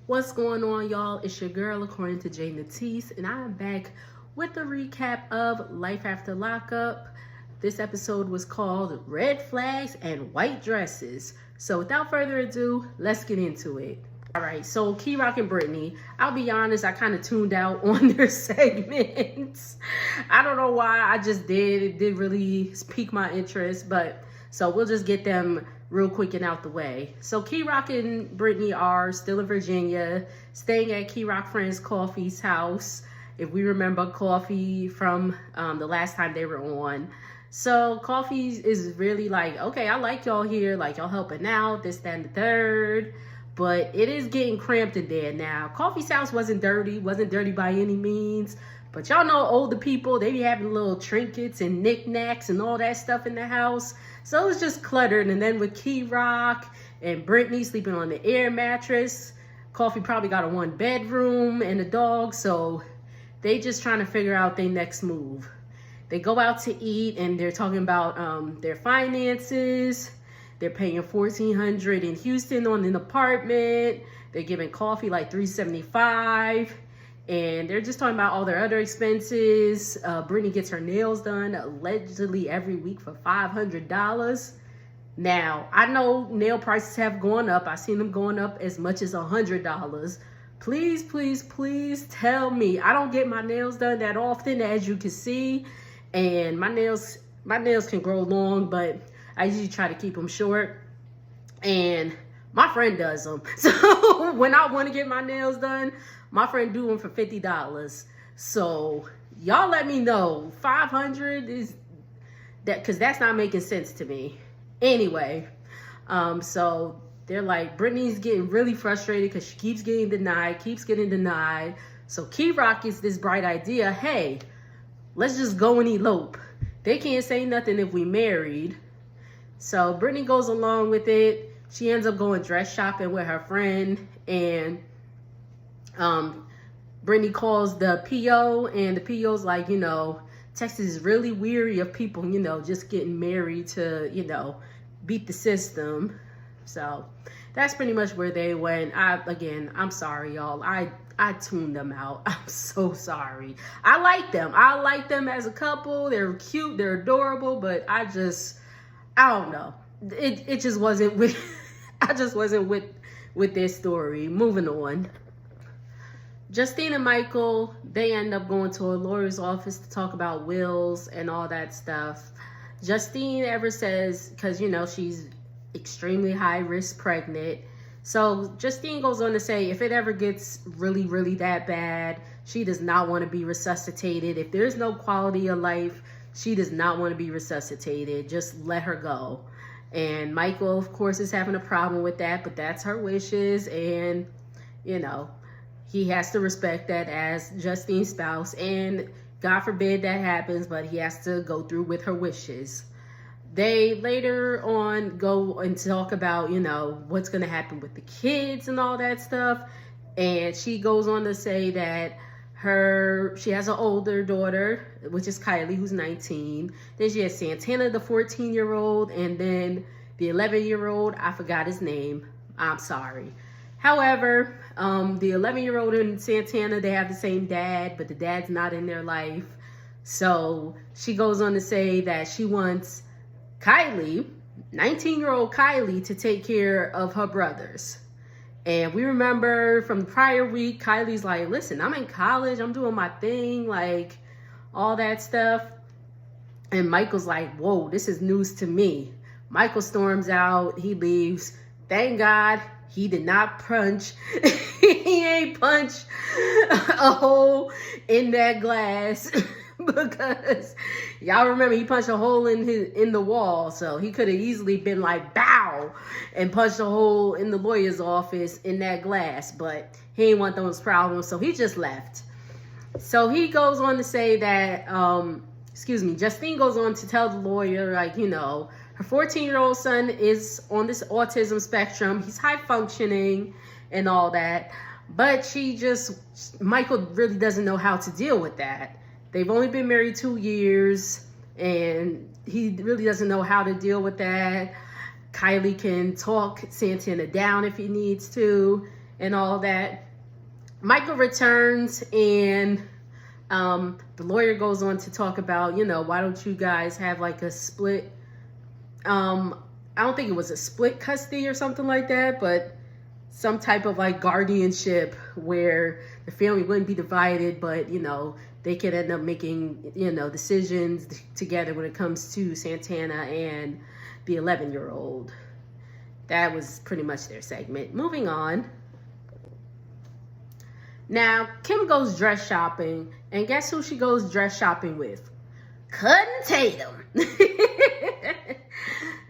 What's going on, y'all? It's your girl, according to Jay Natisse, and I'm back with a recap of Life After Lockup. This episode was called Red Flags and White Dresses. So without further ado, let's get into it. All right, so Key Rock and Brittany, I'll be honest, I kind of tuned out on their segments. I don't know why, I just did. It did really pique my interest, but so we'll just get them real quick and out the way. So Key Rock and Brittany are still in Virginia, staying at Key Rock friend's Coffee's house. If we remember Coffee from the last time they were on. So Coffee is really like, okay, I like y'all here, like y'all helping out, this, that, and the third. But it is getting cramped in there now. Coffee's house wasn't dirty by any means. But y'all know older people, they be having little trinkets and knickknacks and all that stuff in the house. So it was just cluttered. And then with Key Rock and Brittany sleeping on the air mattress, Coffee probably got a 1-bedroom and a dog. So they just trying to figure out their next move. They go out to eat and they're talking about their finances. They're paying $1,400 in Houston on an apartment. They're giving Coffee like $375. And they're just talking about all their other expenses. Brittany gets her nails done allegedly every week for $500. Now, I know nail prices have gone up. I've seen them going up as much as $100. Please, please, please tell me. I don't get my nails done that often, as you can see. And my nails can grow long, but I usually try to keep them short. And my friend does them. So when I want to get my nails done, my friend do them for $50. So y'all let me know. $500 is that, because that's not making sense to me. Anyway, so they're like, Brittany's getting really frustrated because she keeps getting denied. So Key Rock gets this bright idea. Hey, let's just go and elope. They can't say nothing if we married. So Brittany goes along with it. She ends up going dress shopping with her friend, and Brittany calls the PO, and the PO's like, Texas is really weary of people, just getting married to, beat the system. So that's pretty much where they went. I'm sorry, y'all. I tuned them out. I'm so sorry. I like them. I like them as a couple. They're cute. They're adorable, but I don't know. It just wasn't with, I just wasn't with their story. Moving on. Justine and Michael, they end up going to a lawyer's office to talk about wills and all that stuff. Justine ever says, because, she's extremely high risk pregnant. So Justine goes on to say, if it ever gets really, really that bad, she does not want to be resuscitated. If there's no quality of life, she does not want to be resuscitated. Just let her go. And Michael, of course, is having a problem with that, but that's her wishes. And, he has to respect that as Justine's spouse. And God forbid that happens, but he has to go through with her wishes. They later on go and talk about, what's going to happen with the kids and all that stuff. And she goes on to say that she has an older daughter, which is Kylie, who's 19. Then she has Santana, the 14-year-old, and then the 11-year-old. I forgot his name. I'm sorry. However, the 11-year-old and Santana, they have the same dad, but the dad's not in their life. So she goes on to say that she wants Kylie, 19-year-old Kylie, to take care of her brothers. And we remember from the prior week, Kylie's like, listen, I'm in college. I'm doing my thing, like all that stuff. And Michael's like, whoa, this is news to me. Michael storms out. He leaves. Thank God he did not punch. He ain't punched a hole in that glass. Because y'all remember he punched a hole in the wall, so he could have easily been like bow and punched a hole in the lawyer's office in that glass, but he didn't want those problems, so he just left. So he goes on to say that Justine goes on to tell the lawyer, like, her 14-year-old son is on this autism spectrum. He's high functioning and all that, but Michael really doesn't know how to deal with that. They've only been married 2 years, and he really doesn't know how to deal with that. Kylie can talk Santana down if he needs to. and all that. Michael returns, and the lawyer goes on to talk about, why don't you guys have like a split, I don't think it was a split custody or something like that, but some type of like guardianship where the family wouldn't be divided, but, they could end up making, decisions together when it comes to Santana and the 11-year-old. That was pretty much their segment. Moving on. Now, Kim goes dress shopping, and guess who she goes dress shopping with? Cousin Tatum.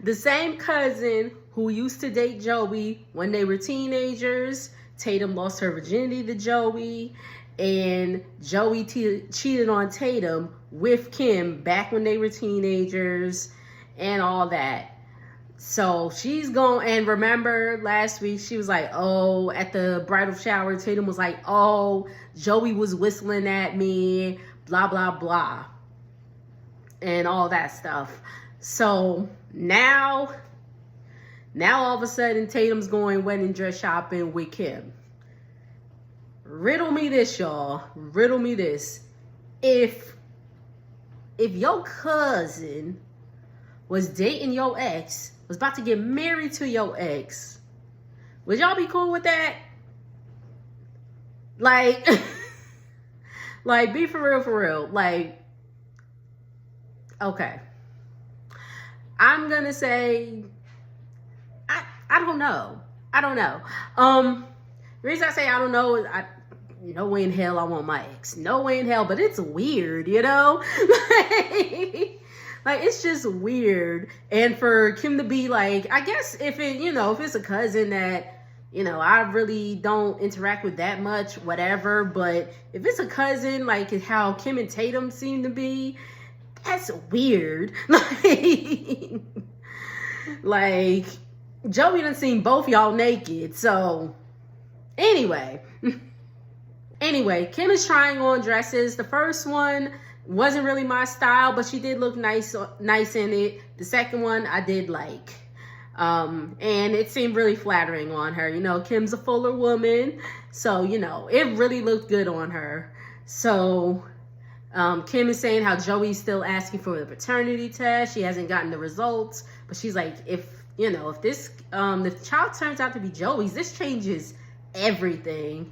The same cousin who used to date Joey when they were teenagers. Tatum lost her virginity to Joey, and Joey cheated on Tatum with Kim back when they were teenagers and all that. So she's going, and remember last week she was like, oh, at the bridal shower, Tatum was like, oh, Joey was whistling at me, blah, blah, blah, and all that stuff. So now all of a sudden Tatum's going wedding dress shopping with Kim. Riddle me this, y'all. Riddle me this. If your cousin was dating your ex, was about to get married to your ex, would y'all be cool with that? Like, like, be for real. Like, okay. I'm gonna say, I don't know. The reason I say I don't know is no way in hell I want my ex. No way in hell, but it's weird, Like, it's just weird. And for Kim to be like, I guess if it's a cousin that, I really don't interact with that much, whatever. But if it's a cousin, like how Kim and Tatum seem to be, that's weird. Like Joey done seen both y'all naked. So anyway, Kim is trying on dresses. The first one wasn't really my style, but she did look nice in it. The second one I did like. And it seemed really flattering on her. Kim's a fuller woman, so, it really looked good on her. So, Kim is saying how Joey's still asking for the paternity test. She hasn't gotten the results, but she's like, if this, the child turns out to be Joey's, this changes everything.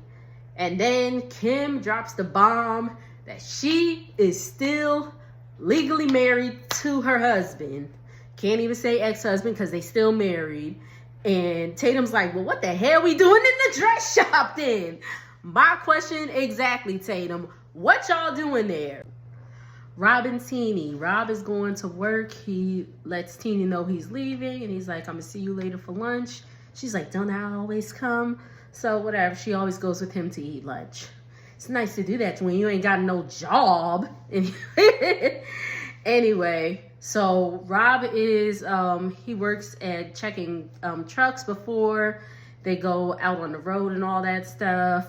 And then Kim drops the bomb that she is still legally married to her husband. Can't even say ex-husband because they still married. And Tatum's like, well, what the hell we doing in the dress shop then? My question exactly, Tatum. What y'all doing there? Rob and Teenie. Rob is going to work. He lets Teenie know he's leaving. And he's like, I'm going to see you later for lunch. She's like, don't I always come? So whatever. She always goes with him to eat lunch. It's nice to do that when you ain't got no job. Anyway, so Rob is, he works at checking trucks before they go out on the road and all that stuff.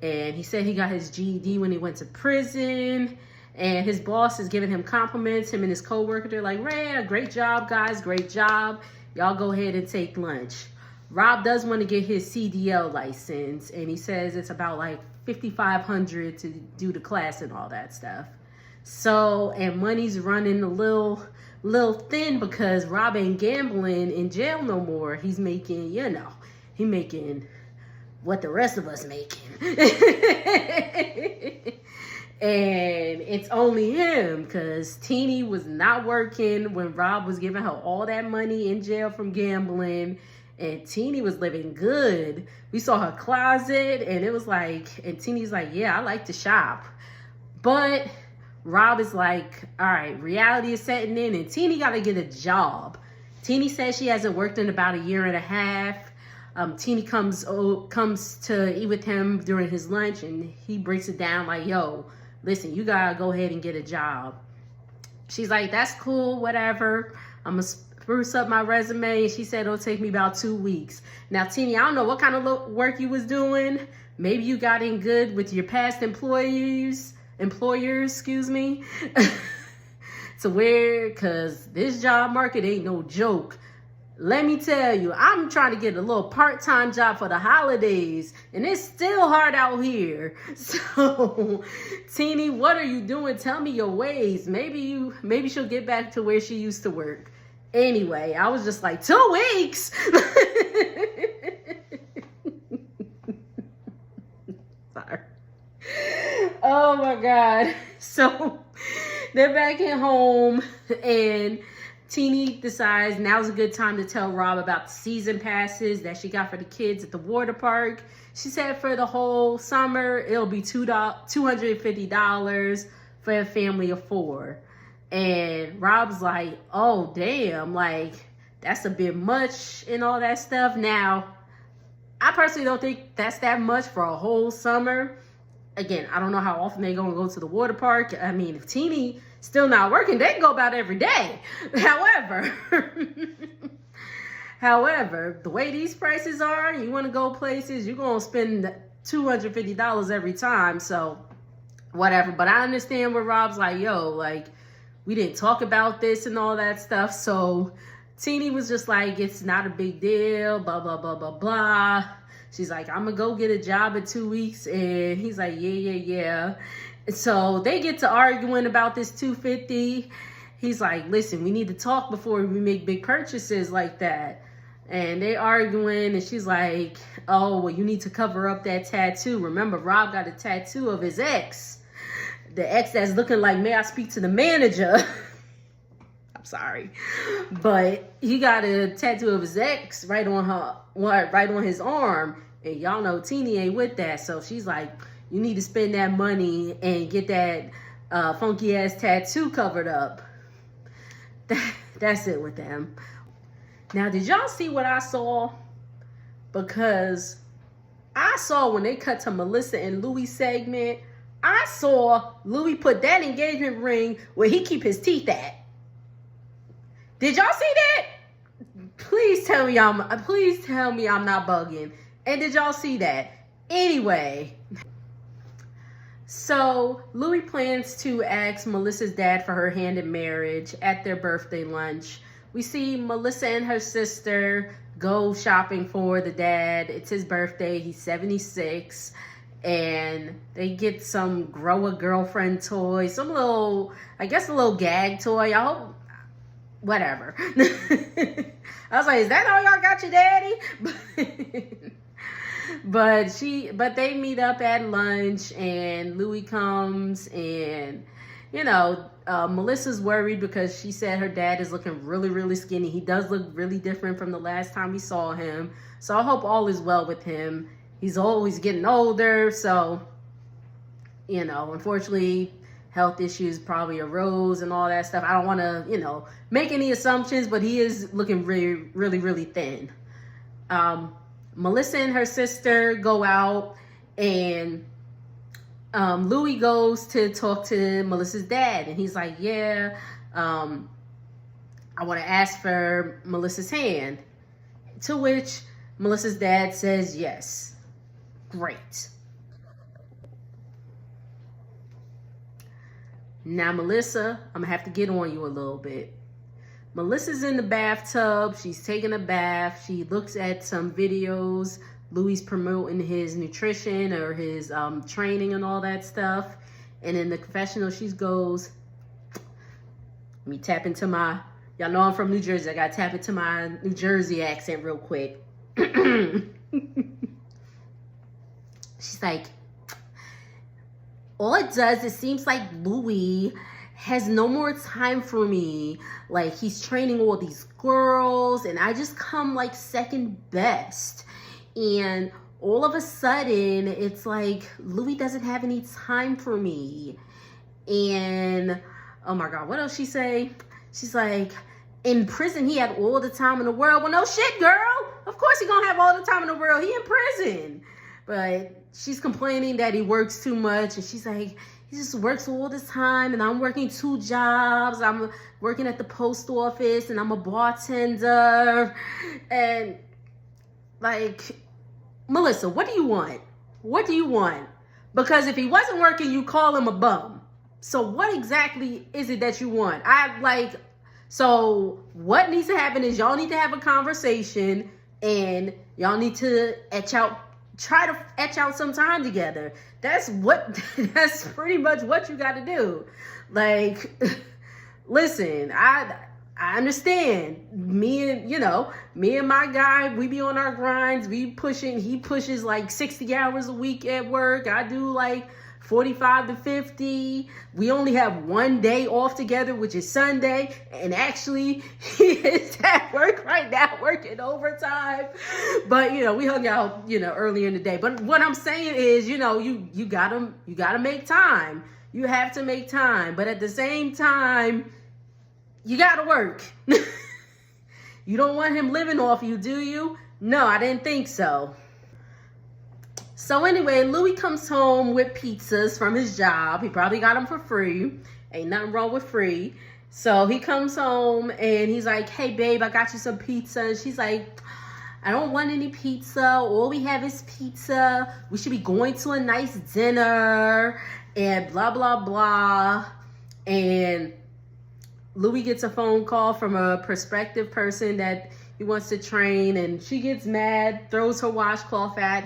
And he said he got his GED when he went to prison. And his boss is giving him compliments. Him and his coworker, they're like, Ray, great job, guys, great job. Y'all go ahead and take lunch. Rob does want to get his CDL license. And he says it's about like $5,500 to do the class and all that stuff. So, and money's running a little thin because Rob ain't gambling in jail no more. He's making, he making what the rest of us making. And it's only him because Teenie was not working when Rob was giving her all that money in jail from gambling. And Teenie was living good. We saw her closet and it was like, and Teenie's like, yeah, I like to shop. But Rob is like, all right, reality is setting in and Teenie got to get a job. Teenie says she hasn't worked in about 1.5 years. Teenie comes to eat with him during his lunch and he breaks it down like, yo, listen, you got to go ahead and get a job. She's like, that's cool, whatever. I'm going to spruce up my resume. And she said it'll take me about 2 weeks. Now, Teenie, I don't know what kind of work you was doing. Maybe you got in good with your past employers, excuse me. To where, because this job market ain't no joke. let me tell you, I'm trying to get a little part-time job for the holidays, and it's still hard out here. So, Teeny, what are you doing? Tell me your ways. Maybe she'll get back to where she used to work. Anyway, I was just like, 2 weeks? Sorry. Oh my God. So, they're back at home, and Teeny decides now's a good time to tell Rob about the season passes that she got for the kids at the water park. She said for the whole summer, it'll be $250 for a family of 4. And Rob's like, oh, damn, like, that's a bit much and all that stuff. Now, I personally don't think that's that much for a whole summer. Again, I don't know how often they're going to go to the water park. I mean, if Teeny still not working, they can go about every day. However, the way these prices are, you want to go places, you're going to spend $250 every time. So, whatever. But I understand where Rob's like, yo, like, we didn't talk about this and all that stuff. So, Teeny was just like, it's not a big deal, blah, blah, blah, blah, blah. She's like, I'm going to go get a job in 2 weeks. And he's like, yeah. So they get to arguing about this $250. He's like, listen, we need to talk before we make big purchases like that. And they arguing, and she's like, oh, well, you need to cover up that tattoo. Remember, Rob got a tattoo of his ex. The ex that's looking like, may I speak to the manager? I'm sorry. But he got a tattoo of his ex right on his arm. And y'all know Teeny ain't with that. So she's like, you need to spend that money and get that funky ass tattoo covered up. That's it with them. Now, did y'all see what I saw? Because I saw when they cut to Melissa and Louis segment, I saw Louis put that engagement ring where he keep his teeth at. Did y'all see that? Please tell me I'm not bugging. And did y'all see that? Anyway, so Louis plans to ask Melissa's dad for her hand in marriage at their birthday lunch. We see Melissa and her sister go shopping for the dad. It's his birthday. He's 76. And they get some grow a girlfriend toy, a little gag toy. I hope, whatever. I was like, is that all y'all got your daddy? But they meet up at lunch, and Louis comes, and Melissa's worried because she said her dad is looking really, really skinny. He does look really different from the last time we saw him. So I hope all is well with him. He's always getting older, so, unfortunately, health issues probably arose and all that stuff. I don't want to, make any assumptions, but he is looking really, really, really thin. Melissa and her sister go out, and Louis goes to talk to Melissa's dad, and he's like, yeah, I want to ask for Melissa's hand. To which Melissa's dad says yes. Great. Now, Melissa, I'm going to have to get on you a little bit. Melissa's in the bathtub. She's taking a bath. She looks at some videos. Louis promoting his nutrition or his training and all that stuff. And in the confessional, she goes, let me tap into y'all know I'm from New Jersey. I got to tap into my New Jersey accent real quick. She's like, all it does, it seems like Louis has no more time for me. Like, he's training all these girls, and I just come like second best. And all of a sudden, it's like Louis doesn't have any time for me. And oh my God, what else she say? She's like, in prison, he had all the time in the world. Well, no shit, girl. Of course he gonna have all the time in the world. He in prison. But she's complaining that he works too much. And she's like, he just works all the time. And I'm working 2 jobs. I'm working at the post office. And I'm a bartender. And like, Melissa, what do you want? What do you want? Because if he wasn't working, you call him a bum. So what exactly is it that you want? So what needs to happen is y'all need to have a conversation, and y'all need to try to etch out some time together. That's pretty much what you got to do. Like, listen, I understand. Me and my guy, we be on our grinds. He pushes like 60 hours a week at work. I do like 45 to 50. We only have one day off together, which is Sunday. And actually, he is at work right now, working overtime. But, we hung out, earlier in the day. But what I'm saying is, you gotta make time. You have to make time. But at the same time, you gotta work. You don't want him living off you, do you? No, I didn't think so. So anyway, Louis comes home with pizzas from his job. He probably got them for free. Ain't nothing wrong with free. So he comes home and he's like, hey, babe, I got you some pizza. And she's like, I don't want any pizza. All we have is pizza. We should be going to a nice dinner and blah, blah, blah. And Louis gets a phone call from a prospective person that he wants to train, and she gets mad, throws her washcloth at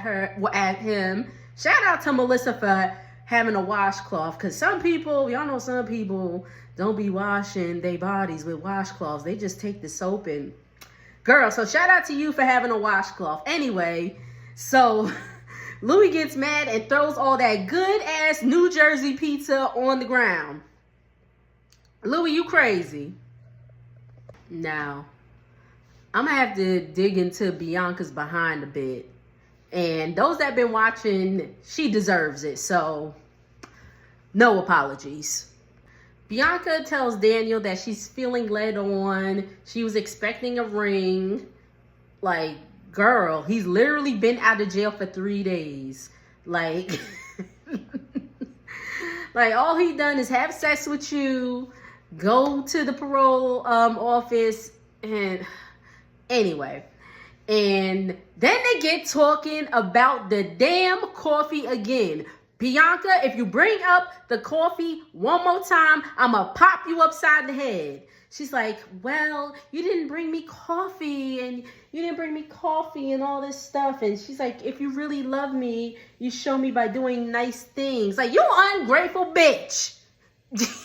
him. Shout out to Melissa for having a washcloth, because some people don't be washing their bodies with washcloths. They just take the soap and, girl, so shout out to you for having a washcloth. Anyway, so Louis gets mad and throws all that good ass New Jersey pizza on the ground. Louis, you crazy. Now, I'm going to have to dig into Bianca's behind a bit. And those that have been watching, she deserves it. So, no apologies. Bianca tells Daniel that she's feeling led on. She was expecting a ring. Like, girl, he's literally been out of jail for 3 days. Like, like all he done is have sex with you, go to the parole office, and anyway. And then they get talking about the damn coffee again. Bianca, if you bring up the coffee one more time, I'm gonna pop you upside the head. She's like, well, you didn't bring me coffee, and you didn't bring me coffee and all this stuff. And she's like, if you really love me, you show me by doing nice things. Like, you ungrateful bitch.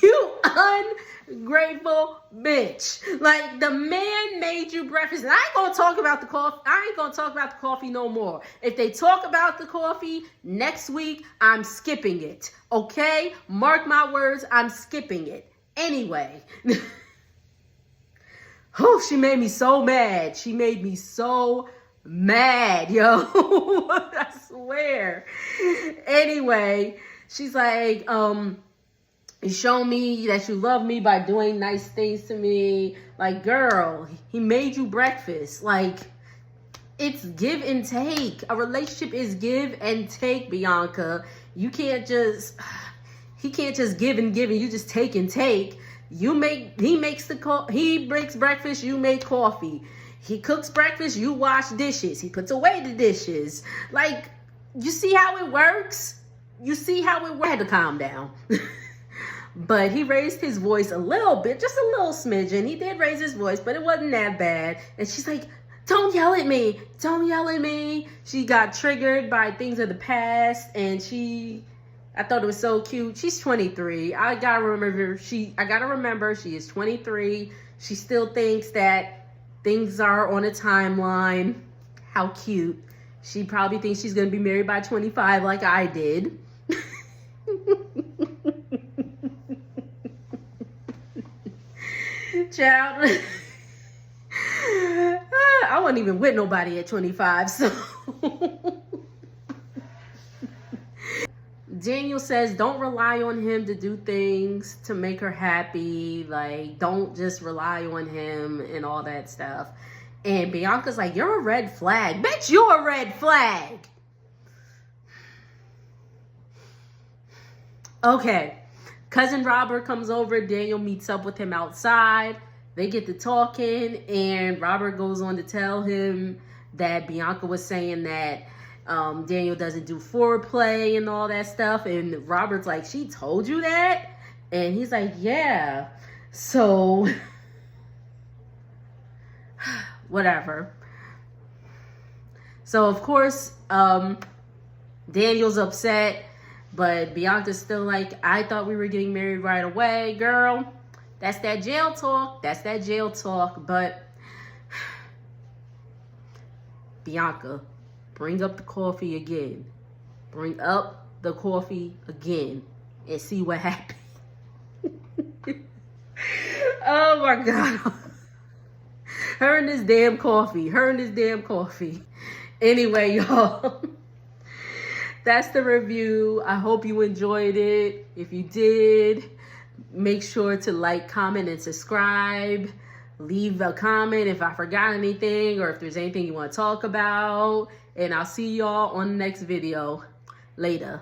You ungrateful bitch. Like, the man made you breakfast. And I ain't gonna talk about the coffee. I ain't gonna talk about the coffee no more. If they talk about the coffee next week, I'm skipping it. Okay? Mark my words, I'm skipping it. Anyway. Oh, she made me so mad. She made me so mad, yo. I swear. Anyway, she's like, you show me that you love me by doing nice things to me. Like, girl, he made you breakfast. Like, it's give and take. A relationship is give and take, Bianca. He can't just give and give and you just take and take. He breaks breakfast, you make coffee. He cooks breakfast, you wash dishes. He puts away the dishes. Like, you see how it works? I had to calm down. But he raised his voice a little bit, just a little smidgen. He did raise his voice, but it wasn't that bad. And she's like, don't yell at me. Don't yell at me. She got triggered by things of the past, and I thought it was so cute. She's 23. I gotta remember she is 23. She still thinks that things are on a timeline. How cute. She probably thinks she's gonna be married by 25 like I did. Child. I wasn't even with nobody at 25, so. Daniel says, don't rely on him to do things to make her happy. Like, don't just rely on him and all that stuff. And Bianca's like, you're a red flag. Bitch, you're a red flag. Okay. Cousin Robert comes over. Daniel meets up with him outside. They get to talking, and Robert goes on to tell him that Bianca was saying that Daniel doesn't do foreplay and all that stuff. And Robert's like, she told you that? And he's like, yeah. So whatever. So of course, Daniel's upset, but Bianca's still like, I thought we were getting married right away. Girl, that's that jail talk. That's that jail talk. But Bianca, bring up the coffee again. Bring up the coffee again and see what happens. Oh my God. Her and this damn coffee. Her and this damn coffee. Anyway, y'all. That's the review. I hope you enjoyed it. If you did, make sure to like, comment, and subscribe. Leave a comment if I forgot anything or if there's anything you want to talk about. And I'll see y'all on the next video. Later.